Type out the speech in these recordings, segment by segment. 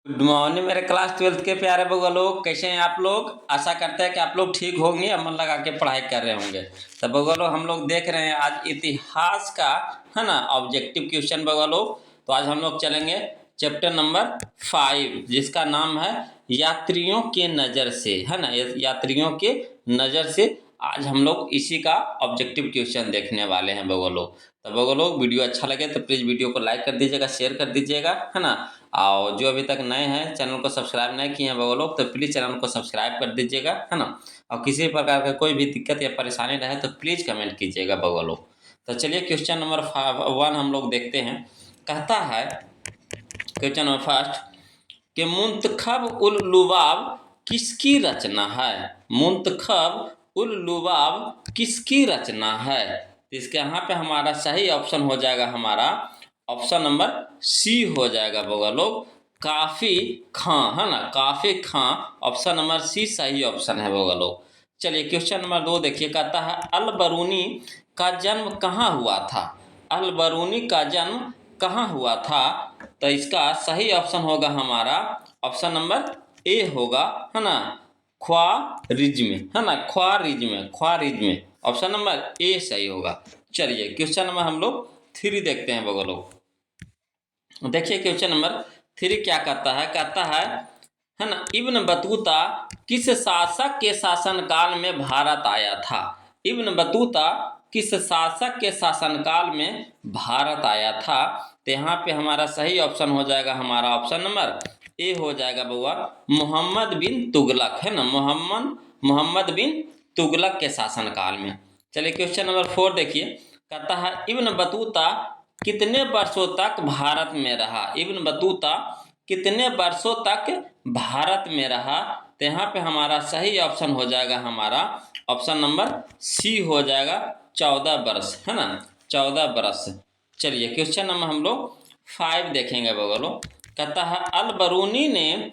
Good morning मेरे class 12th के प्यारे बउआ लोग, कैसे हैं आप लोग। आशा करते हैं कि आप लोग ठीक होंगे, मन लगा के पढ़ाई कर रहे होंगे। तो बउआ लोग हम लोग देख रहे हैं आज इतिहास का, है ना, ऑब्जेक्टिव क्वेश्चन बउआ लोग। तो आज हम लोग चलेंगे चैप्टर नंबर 5 जिसका नाम है यात्रियों के नज़र से, है ना, यात्रियों के नज़र से। आज हम लोग इसी का ऑब्जेक्टिव क्वेश्चन देखने वाले हैं बउआ लोग। तो बउआ लोग वीडियो अच्छा लगे तो प्लीज़ वीडियो को लाइक कर दीजिएगा, शेयर कर दीजिएगा, है ना। और जो अभी तक नए हैं, चैनल को सब्सक्राइब नहीं किए हैं वो लोग, तो प्लीज़ चैनल को सब्सक्राइब कर दीजिएगा, है ना। और किसी प्रकार का कोई भी दिक्कत या परेशानी रहे तो प्लीज़ कमेंट कीजिएगा बउआ लोग। तो चलिए क्वेश्चन नंबर 1 हम लोग देखते हैं। कहता है क्वेश्चन नंबर फर्स्ट कि मुंतखब उल लुबाब किसकी रचना है। मुंतखब उल लुबाब किसकी रचना है। तो इसके यहाँ पे हमारा सही ऑप्शन हो जाएगा, हमारा ऑप्शन नंबर सी हो जाएगा बउआ लोग, काफ़ी खां, है ना, काफ़ी खां। ऑप्शन नंबर सी सही ऑप्शन है बउआ लोग। चलिए क्वेश्चन नंबर 2 देखिए। कहता है अल बरूनी का जन्म कहाँ हुआ था। अल बरूनी का जन्म कहाँ हुआ था। तो इसका सही ऑप्शन होगा हमारा ऑप्शन नंबर ए होगा, है ना, ख्वारिज में, है ना, ख्वारिज में ऑप्शन नंबर ए सही होगा। चलिए क्वेश्चन नंबर हम लोग 3 देखते हैं बउआ लोग। देखिए क्वेश्चन नंबर 3 क्या कहता है ना, इब्न बतूता किस शासक के शासनकाल में भारत आया था। इब्न बतूता किस शासक के शासनकाल में भारत आया था। तो यहाँ पे हमारा सही ऑप्शन हो जाएगा, हमारा ऑप्शन नंबर ए हो जाएगा बउआ, मोहम्मद बिन तुगलक, है ना, मोहम्मद बिन तुगलक के शासनकाल में। चलिए क्वेश्चन नंबर 4 देखिए। कहता है इब्न बतूता कितने वर्षों तक भारत में रहा। इब्न बतूता कितने वर्षों तक भारत में रहा। तो यहाँ पे हमारा सही ऑप्शन हो जाएगा, हमारा ऑप्शन नंबर सी हो जाएगा, 14 वर्ष, है ना, 14 वर्ष। चलिए क्वेश्चन नंबर हम लोग 5 देखेंगे बउआ लोग। कहता है अल बरूनी ने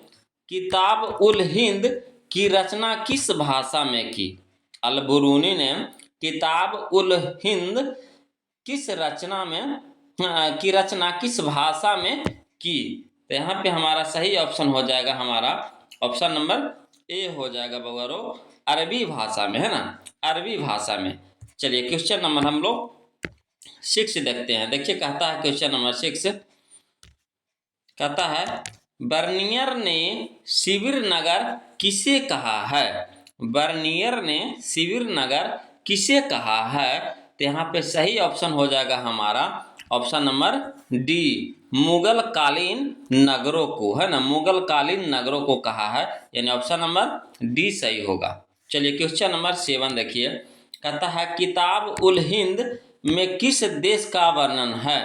किताब उल हिंद की रचना किस भाषा में की। अल बरूनी ने किताब उल हिंद किस रचना में की रचना किस भाषा में की। तो यहाँ पे हमारा सही ऑप्शन हो जाएगा, हमारा ऑप्शन नंबर ए हो जाएगा बउआ लोग, अरबी भाषा में, है ना, अरबी भाषा में। चलिए क्वेश्चन नंबर हम लोग 6 देखते हैं। देखिए कहता है क्वेश्चन नंबर 6, कहता है बर्नियर ने शिविर नगर किसे कहा है। बर्नियर ने शिविर नगर किसे कहा है। तो यहाँ पे सही ऑप्शन हो जाएगा हमारा ऑप्शन नंबर डी, मुगल कालीन नगरों को, है ना, मुगल कालीन नगरों को कहा है, यानी ऑप्शन नंबर डी सही होगा। चलिए क्वेश्चन नंबर 7 देखिए। कहता है किताब उल हिंद में किस देश का वर्णन है।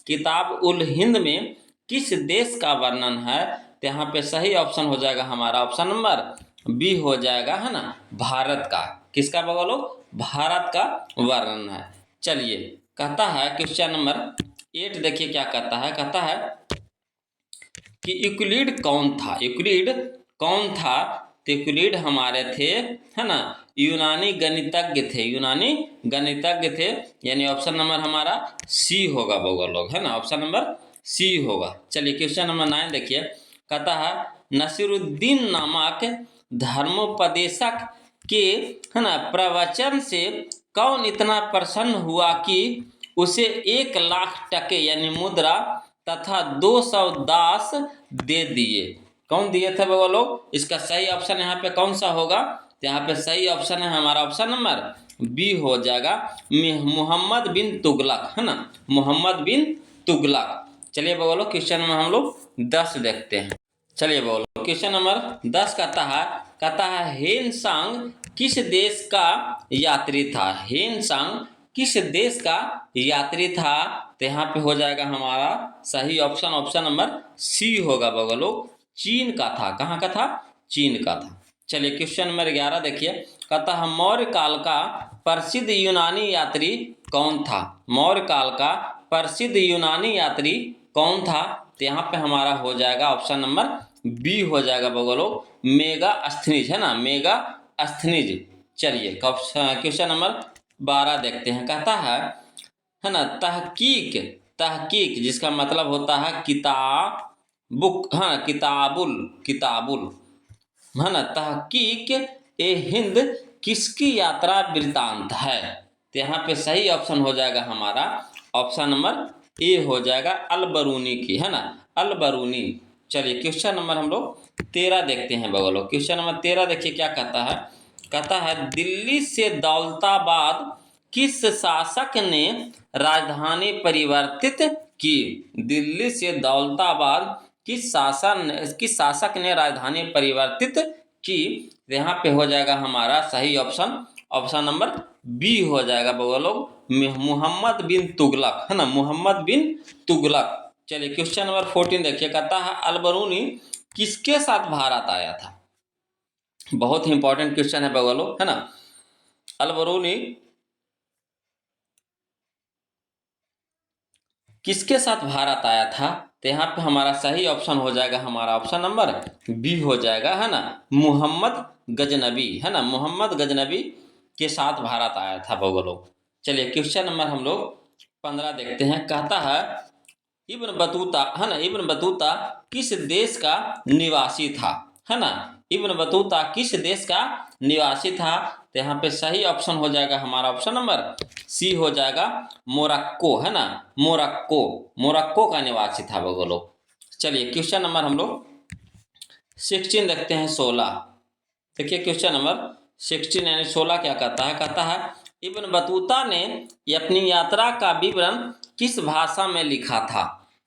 किताब उल हिंद में किस देश का वर्णन है। तो यहाँ पे सही ऑप्शन हो जाएगा हमारा ऑप्शन नंबर बी हो जाएगा, है ना, भारत का। किसका बगल लो, भारत का वर्णन है। चलिए कहता है क्वेश्चन नंबर 8 देखिए क्या कहता है। कहता है कि यूक्लिड कौन था। यूक्लिड कौन था। तो यूक्लिड हमारे थे, है ना, यूनानी गणितज्ञ थे, यूनानी गणितज्ञ थे, यानी ऑप्शन नंबर हमारा सी होगा बउआ लोग, है ना, ऑप्शन नंबर सी होगा। चलिए क्वेश्चन नंबर 9 देखिए। कहता है नसीरुद्दीन नामक धर्मोपदेशक के, है ना, प्रवचन से कौन इतना प्रसन्न हुआ कि उसे 1,00,000 टके यानी मुद्रा तथा 200 दास दे दिए। कौन दिए थे वो लोग। इसका सही ऑप्शन यहाँ पे कौन सा होगा। तो यहाँ पे सही ऑप्शन है हमारा ऑप्शन नंबर बी हो जाएगा, मोहम्मद बिन तुगलक, है ना, मोहम्मद बिन तुगलक। चलिए बोलो क्वेश्चन में हम लोग 10 देखते हैं। चलिए बोलो क्वेश्चन नंबर 10 कहता है हेनसांग किस देश का यात्री था। हेनसांग किस देश का यात्री था। तो यहाँ पे हो जाएगा हमारा सही ऑप्शन ऑप्शन नंबर सी होगा बगल लोग, चीन का था। कहाँ का था, चीन का था। चलिए क्वेश्चन नंबर 11 देखिए। कहता है मौर्य काल का प्रसिद्ध यूनानी यात्री कौन था। मौर्य काल का प्रसिद्ध यूनानी यात्री कौन था। तो यहाँ पे हमारा हो जाएगा ऑप्शन नंबर बी हो जाएगा बगल लोग, मेगास्थनीज, है ना, मेगास्थनीज। चलिए क्वेश्चन नंबर 12 देखते हैं। कहता है ना, तहकीक, तहकीक जिसका मतलब होता है बुक, हाँ, किताबुल, किताबुल, है ना। तहकीक ए हिंद किसकी यात्रा वृत्तांत है? तो यहाँ पे सही ऑप्शन हो जाएगा हमारा ऑप्शन नंबर ए हो जाएगा अल बरूनी की, है ना, अल बरूनी। चलिए क्वेश्चन नंबर हम लोग 13 देखते हैं बगलो। क्वेश्चन नंबर 13 देखिए क्या कहता है। कहता है दिल्ली से दौलताबाद किस शासक ने राजधानी परिवर्तित की? दिल्ली से दौलताबाद किस शासक ने राजधानी परिवर्तित की? यहाँ पे हो जाएगा हमारा सही ऑप्शन ऑप्शन नंबर बी हो जाएगा लोग, मोहम्मद बिन तुगलक, है ना, मोहम्मद बिन तुगलक। चलिए क्वेश्चन नंबर 14 देखिए। कहता है अल बरूनी किसके साथ भारत आया था? बहुत ही इंपॉर्टेंट क्वेश्चन है लोग, है ना। अल बरूनी किसके साथ भारत आया था? तो यहाँ पे हमारा सही ऑप्शन हो जाएगा हमारा ऑप्शन नंबर बी हो जाएगा, है ना, मोहम्मद गजनबी, है ना, मोहम्मद गजनबी के साथ भारत आया था लोग। चलिए क्वेश्चन नंबर हम लोग 15 देखते हैं। कहता है इब्न बतूता, है ना, इब्न बतूता किस देश का निवासी था? है ना, इब्न बतूता किस देश का निवासी था? तो यहाँ पे सही ऑप्शन हो जाएगा हमारा ऑप्शन नंबर सी हो जाएगा मोरक्को, है ना, मोरक्को, मोरक्को का निवासी था वो लोग। चलिए क्वेश्चन नंबर हम लोग 16 देखते हैं, 16। देखिए क्वेश्चन नंबर 16 यानी 16 क्या कहता है। कहता है इब्न बतूता ने अपनी यात्रा का विवरण किस भाषा में लिखा था?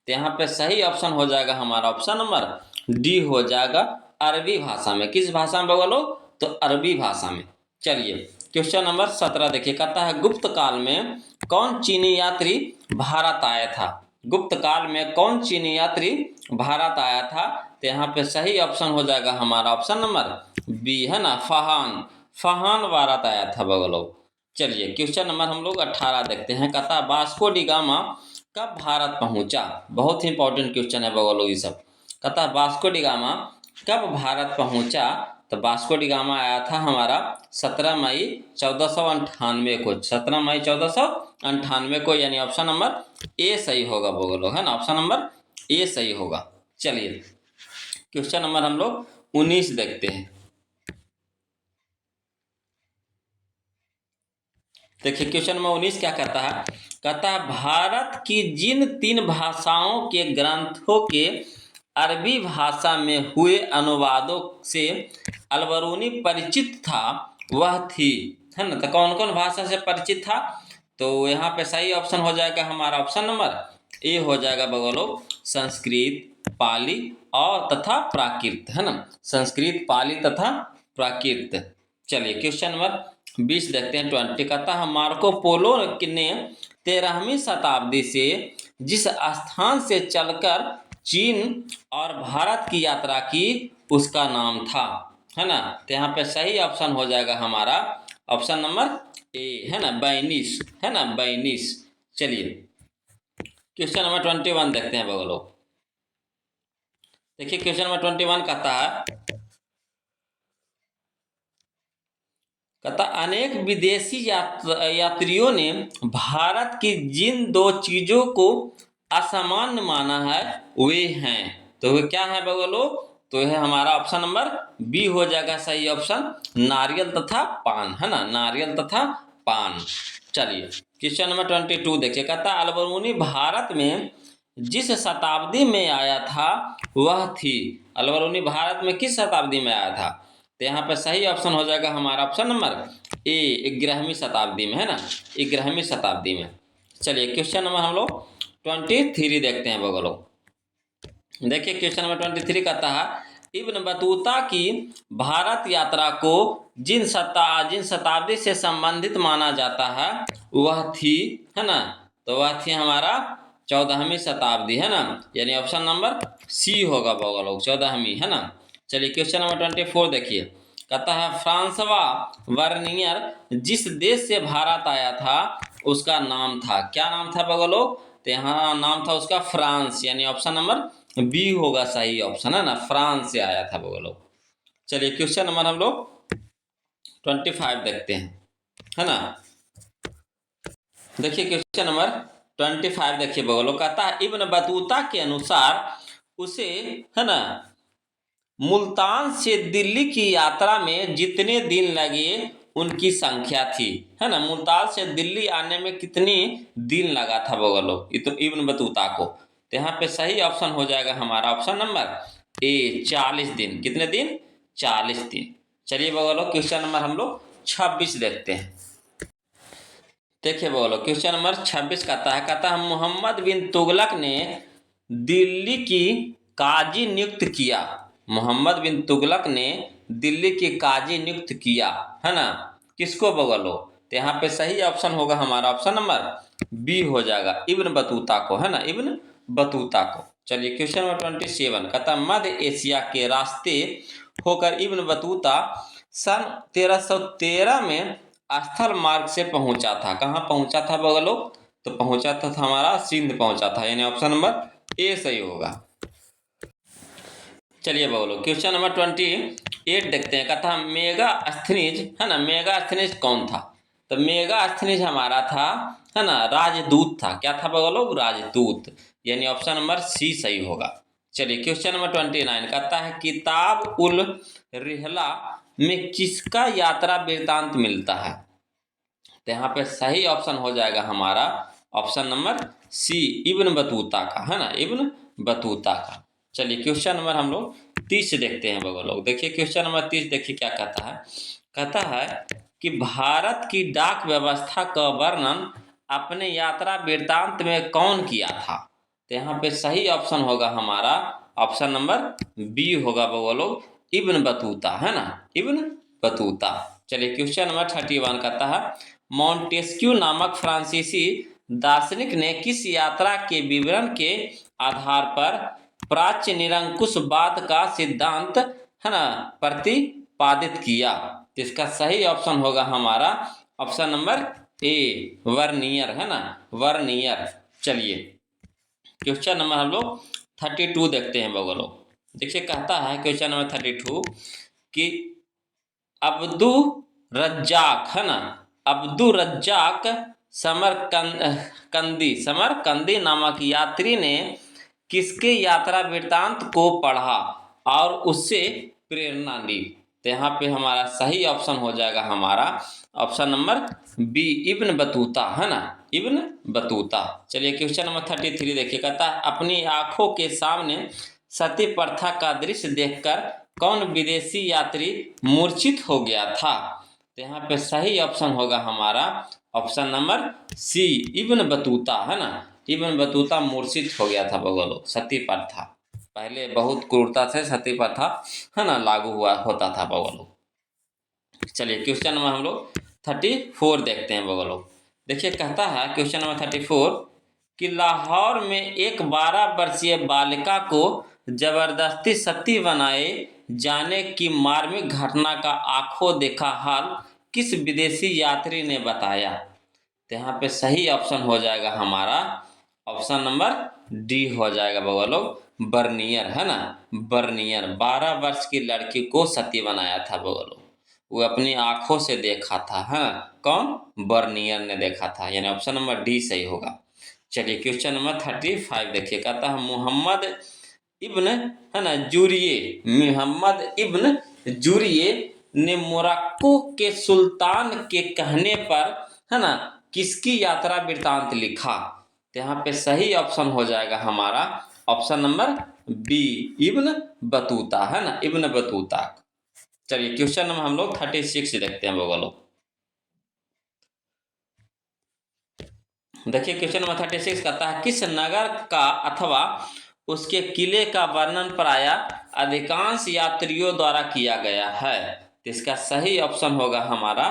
तो यहाँ पे सही ऑप्शन हो जाएगा हमारा ऑप्शन नंबर डी हो जाएगा अरबी भाषा में। किस भाषा में बोलो? तो अरबी भाषा में। चलिए क्वेश्चन नंबर 17 देखिए। कहता है गुप्त काल में कौन चीनी यात्री भारत आया था? गुप्त काल में कौन चीनी यात्री भारत आया था? तो यहाँ पे सही ऑप्शन हो जाएगा हमारा ऑप्शन नंबर बी, है ना, फहान, फहान भारत आया था बगलो। चलिए क्वेश्चन नंबर हम लोग 18 देखते हैं। कहता वास्को डी गामा कब भारत पहुंचा? बहुत ही इंपॉर्टेंट क्वेश्चन है बगलो ये सब। कहता वास्को डी गामा कब भारत पहुंचा? तो वास्को डी गामा आया था हमारा 17 मई 1498 को, 17 मई 1498 को, यानी ऑप्शन नंबर ए सही होगा बोलो, है ना, ऑप्शन नंबर ए सही होगा। चलिए क्वेश्चन नंबर हम लोग 19 देखते हैं। देखिए क्वेश्चन नंबर 19 क्या कहता है। कहता है भारत की जिन 3 भाषाओं के ग्रंथों के अरबी भाषा में हुए अनुवादों से अलबरूनी परिचित था वह थी, है ना। तो कौन कौन भाषा से परिचित था? तो यहाँ पे सही ऑप्शन हो जाएगा हमारा ऑप्शन नंबर ए हो जाएगा बगलो, संस्कृत, पाली और तथा प्राकृत, है ना, संस्कृत, पाली तथा प्राकृत। चलिए क्वेश्चन नंबर 20 देखते हैं, 20। कहता है मार्को पोलो ने 13वीं शताब्दी से जिस स्थान से चलकर चीन और भारत की यात्रा की उसका नाम था, है ना। तो यहाँ पे सही ऑप्शन हो जाएगा हमारा ऑप्शन नंबर ए, है ना, बैनिस, है ना, बैनिस। चलिए क्वेश्चन नंबर 21 देखते हैं बगलो। देखिए क्वेश्चन नंबर 21 कहता अनेक विदेशी यात्रियों ने भारत की जिन 2 चीजों को असामान्य माना है वे हैं, तो वे क्या है बोलो? तो यह हमारा ऑप्शन नंबर बी हो जाएगा सही ऑप्शन, नारियल तथा पान, है ना, नारियल तथा पान। चलिए क्वेश्चन नंबर 22 देखिए। कहता अलबरूनी भारत में जिस शताब्दी में आया था वह थी। अलबरूनी भारत में किस शताब्दी में आया था? तो यहाँ पर सही ऑप्शन हो जाएगा हमारा ऑप्शन नंबर ए, 11वीं शताब्दी में, है ना, 11वीं शताब्दी में। चलिए क्वेश्चन नंबर हम लोग 23 देखते हैं बगलो। देखिए क्वेश्चन नंबर 23 कहता है इब्न बतूता की भारत यात्रा को जिन शताब्दी से संबंधित माना जाता है वह थी, है ना, तो वह थी हमारा 14वीं शताब्दी, है ना, यानी ऑप्शन नंबर सी होगा बगलो, 14वीं, है ना। चलिए क्वेश्चन नंबर 24 देखिए। कहता है फ्रांसवा वर्नियर जिस देश से भारत आया था उसका नाम था, क्या नाम था बगलो? तो यहाँ नाम था उसका फ्रांस, यानी ऑप्शन नंबर बी होगा सही ऑप्शन, है ना, फ्रांस से आया था बगलो। चलिए क्वेश्चन नंबर हम लोग 25 देखते हैं, है ना। देखिए क्वेश्चन नंबर 25 देखिए बगलो। कहता है इब्न बतूता के अनुसार उसे, है ना, मुल्तान से दिल्ली की यात्रा में जितने दिन लगे उनकी संख्या थी, है ना। मुल्तान से दिल्ली आने में कितनी दिन लगा था बगलो इब्न बतूता को। तो यहाँ पे सही ऑप्शन हो जाएगा हमारा ऑप्शन नंबर ए 40 दिन। कितने दिन? 40 दिन। चलिए बगलो क्वेश्चन नंबर हम लोग 26 देखते हैं। देखिए बोलो क्वेश्चन नंबर 26 कहता है मोहम्मद बिन तुगलक ने दिल्ली की काजी नियुक्त किया। मोहम्मद बिन तुगलक ने दिल्ली की काजी नियुक्त किया, है ना, किसको बोलो? तो यहाँ पे सही ऑप्शन होगा हमारा ऑप्शन नंबर बी हो जाएगा, इब्न बतूता को, है ना, इब्न बतूता को। चलिए क्वेश्चन नंबर 27 कहता मध्य एशिया के रास्ते होकर इब्न बतूता सन 1313 में स्थल मार्ग से पहुंचा था। कहाँ पहुंचा था बगलो? तो पहुंचा था हमारा सिंध पहुंचा था, यानी ऑप्शन नंबर ए सही होगा। चलिए बगलो क्वेश्चन नंबर 28 देखते हैं। कहता मेगास्थनीज, है ना, मेगास्थनीज कौन था? तो मेगास्थनीज हमारा था, है ना, राजदूत था। क्या था बगलो? राजदूत, यानी ऑप्शन नंबर सी सही होगा। चलिए क्वेश्चन नंबर 29 कहता है किताब उल रिहला में किसका यात्रा वृत्तांत मिलता है? तो यहाँ पे सही ऑप्शन हो जाएगा हमारा option number C, Ibn Battuta का, है ना, इब्न बतूता का। चलिए क्वेश्चन नंबर हम लोग 30 देखते हैं बगल लोग। देखिए क्वेश्चन नंबर 30 देखिए क्या कहता है। कहता है कि भारत की डाक व्यवस्था का वर्णन अपने यात्रा वृत्तांत में कौन किया था? तो यहाँ पे सही ऑप्शन होगा हमारा ऑप्शन नंबर बी होगा बगल लोग, इब्न बतूता, है ना, इब्न बतूता। चलिए क्वेश्चन नंबर 31 कहता है मॉन्टेस्क्यू नामक फ्रांसीसी दार्शनिक ने किस यात्रा के विवरण के आधार पर प्राच्य निरंकुशवाद का सिद्धांत, है ना, प्रतिपादित किया? इसका सही ऑप्शन होगा हमारा ऑप्शन नंबर ए, वर्नियर, है ना, वर्नियर। चलिए क्वेश्चन नंबर हम लोग 32 देखते हैं बगलो। देखिए कहता है क्वेश्चन नंबर 32 कि अब्दु रज्जाक, है ना, अब्दु रज्जाक समरकंदी नामक यात्री ने किसके यात्रा वृत्तांत को पढ़ा और उससे प्रेरणा ली? तो यहाँ पे हमारा सही ऑप्शन हो जाएगा हमारा option number B, Ibn Battuta, है ना, इब्न बतूता। चलिए क्वेश्चन नंबर 33 देखिए कहता है अपनी आंखों के सामने सती प्रथा का दृश्य देखकर कौन विदेशी यात्री मूर्छित हो गया था? तो यहाँ पे सही ऑप्शन होगा हमारा option number C, Ibn Battuta, है ना, इब्न बतूता मूर्छित हो गया था बगलो। सती प्रथा पहले बहुत क्रूरता से सती प्रथा, है ना, लागू हुआ होता था बगलो। चलिए क्वेश्चन नंबर हम लोग 34 देखते हैं बगलो। देखिए कहता है क्वेश्चन नंबर 34 कि लाहौर में एक 12 वर्षीय बालिका को जबरदस्ती सती बनाए जाने की मार्मिक घटना का आंखों देखा हाल किस विदेशी यात्री ने बताया? तो यहाँ पे सही ऑप्शन हो जाएगा हमारा ऑप्शन नंबर डी हो जाएगा बगलो, बर्नियर, है ना, बर्नियर। 12 वर्ष की लड़की को सती बनाया था बगलो, वो अपनी आंखों से देखा था, है ना, कौन? बर्नियर ने देखा था, यानी ऑप्शन नंबर डी सही होगा। चलिए क्वेश्चन नंबर 35 देखिए कहता है मोहम्मद इब्न, है ना, जुरिये, मोहम्मद इब्न जुरिये ने मोरक्को के सुल्तान के कहने पर, है ना, किसकी यात्रा वृत्तांत लिखा? तो यहाँ पे सही ऑप्शन हो जाएगा हमारा option number B, Ibn Battuta, है ना, इब्न बतूता। चलिए क्वेश्चन नंबर हम लोग 36 देखते हैं बगलो। देखिए क्वेश्चन नंबर 36 कहता है किस नगर का अथवा उसके किले का वर्णन प्राय अधिकांश यात्रियों द्वारा किया गया है? तो इसका सही ऑप्शन होगा हमारा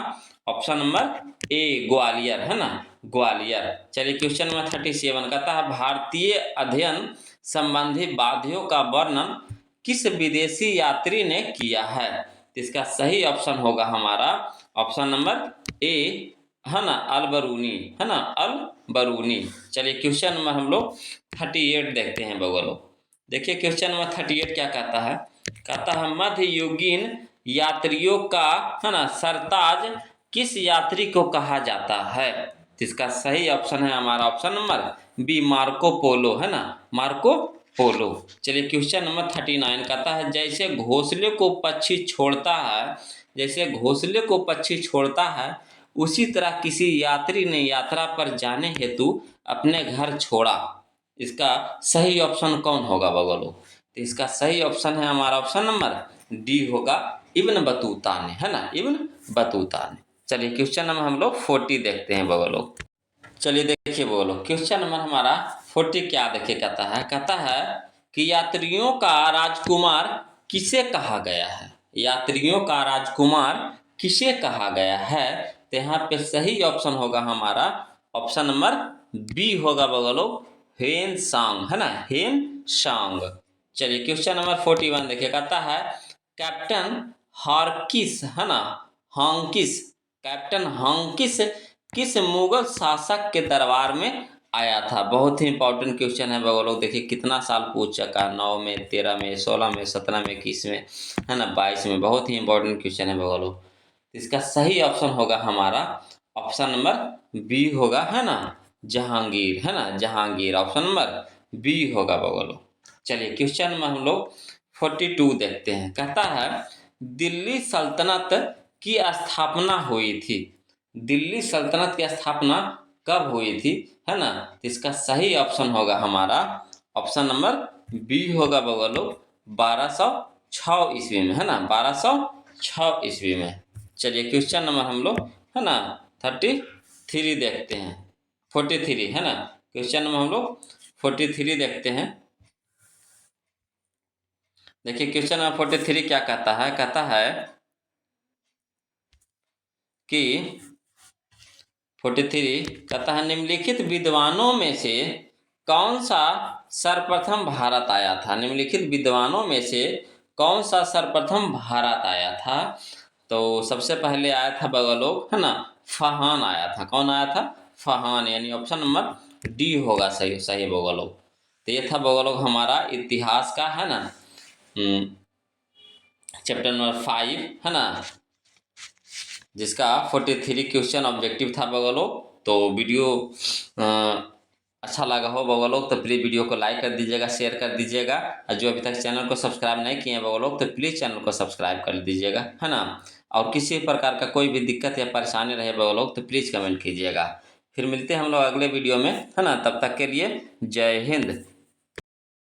ऑप्शन नंबर ए, ग्वालियर, है ना, ग्वालियर। चलिए क्वेश्चन नंबर 37 कहता है भारतीय अध्ययन संबंधी बाधियों का वर्णन किस विदेशी यात्री ने किया है? तो इसका सही ऑप्शन होगा हमारा ऑप्शन नंबर ए, है ना, अलबरूनी, है ना, अलबरूनी। चलिए क्वेश्चन नंबर हम लोग 38 देखते हैं बगलो। देखिए क्वेश्चन नंबर 38 क्या कहता है। कहता है मध्ययुगीन यात्रियों का, है ना, सरताज किस यात्री को कहा जाता है? इसका सही ऑप्शन है हमारा option number B, Marco Polo, है ना, मार्को पोलो। चलिए क्वेश्चन नंबर 39 कहता है जैसे घोंसले को पक्षी छोड़ता है, जैसे घोंसले को पक्षी छोड़ता है, उसी तरह किसी यात्री ने यात्रा पर जाने हेतु अपने घर छोड़ा। इसका सही ऑप्शन कौन होगा बगलो? तो इसका सही ऑप्शन है हमारा ऑप्शन नंबर डी होगा, इब्न बतूता ने, है ना, इब्न बतूता ने। चलिए क्वेश्चन नंबर हम लोग 40 देखते हैं बगलो। चलिए देखिए बोलो क्वेश्चन नंबर हमारा 40 क्या देखिए कहता है कि यात्रियों का राजकुमार किसे कहा गया है, यात्रियों का राजकुमार किसे कहा गया है। तो यहाँ पे सही ऑप्शन होगा हमारा ऑप्शन नंबर बी होगा बगलो, हेन सांग, है ना, हेन सांग। चलिए क्वेश्चन नंबर 41 देखिए कहता है कैप्टन हार्किस, है ना, हांकिस, कैप्टन हांकिस किस मुगल शासक के दरबार में आया था। बहुत ही इंपॉर्टेंट क्वेश्चन है बगलों, देखिए कितना साल पूछ चुका, 9 में, 13 में, 16 में, 17 में, 21 में, है ना, 22 में। बहुत ही इंपॉर्टेंट क्वेश्चन है बगलों। इसका सही ऑप्शन होगा हमारा ऑप्शन नंबर बी होगा, है ना, जहांगीर, है ना, जहांगीर, ऑप्शन नंबर बी होगा बगलों। चलिए क्वेश्चन में हम लोग 42 देखते हैं कहता है दिल्ली सल्तनत की स्थापना हुई थी, दिल्ली सल्तनत की स्थापना कब हुई थी, है ना। तो इसका सही ऑप्शन होगा हमारा ऑप्शन नंबर बी होगा बगलो, 1206 ईस्वी में, है ना, 1206 ईस्वी में। चलिए क्वेश्चन नंबर हम लोग, है ना, 33 देखते हैं, 43, है ना, क्वेश्चन नंबर हम लोग 43 देखते हैं। देखिए क्वेश्चन नंबर 43 क्या कहता है कि 43 कहता है निम्नलिखित विद्वानों में से कौन सा सर्वप्रथम भारत आया था, निम्नलिखित विद्वानों में से कौन सा सर्वप्रथम भारत आया था। तो सबसे पहले आया था बगलोग, है ना, फहान आया था। कौन आया था? फहान, यानी ऑप्शन नंबर डी होगा सही सही बगलोग। तो ये था बगलोग हमारा इतिहास का, है ना, चैप्टर नंबर 5, है ना, जिसका 43 क्वेश्चन ऑब्जेक्टिव था बगलों। तो वीडियो अच्छा लगा हो बगलों तो प्लीज़ वीडियो को लाइक कर दीजिएगा, शेयर कर दीजिएगा, और जो अभी तक चैनल को सब्सक्राइब नहीं किए हैं बगलों तो प्लीज़ चैनल को सब्सक्राइब कर दीजिएगा, है ना। और किसी प्रकार का कोई भी दिक्कत या परेशानी रहे बगलों तो प्लीज़ कमेंट कीजिएगा। फिर मिलते हैं हम लोग अगले वीडियो में, है ना, तब तक के लिए जय हिंद।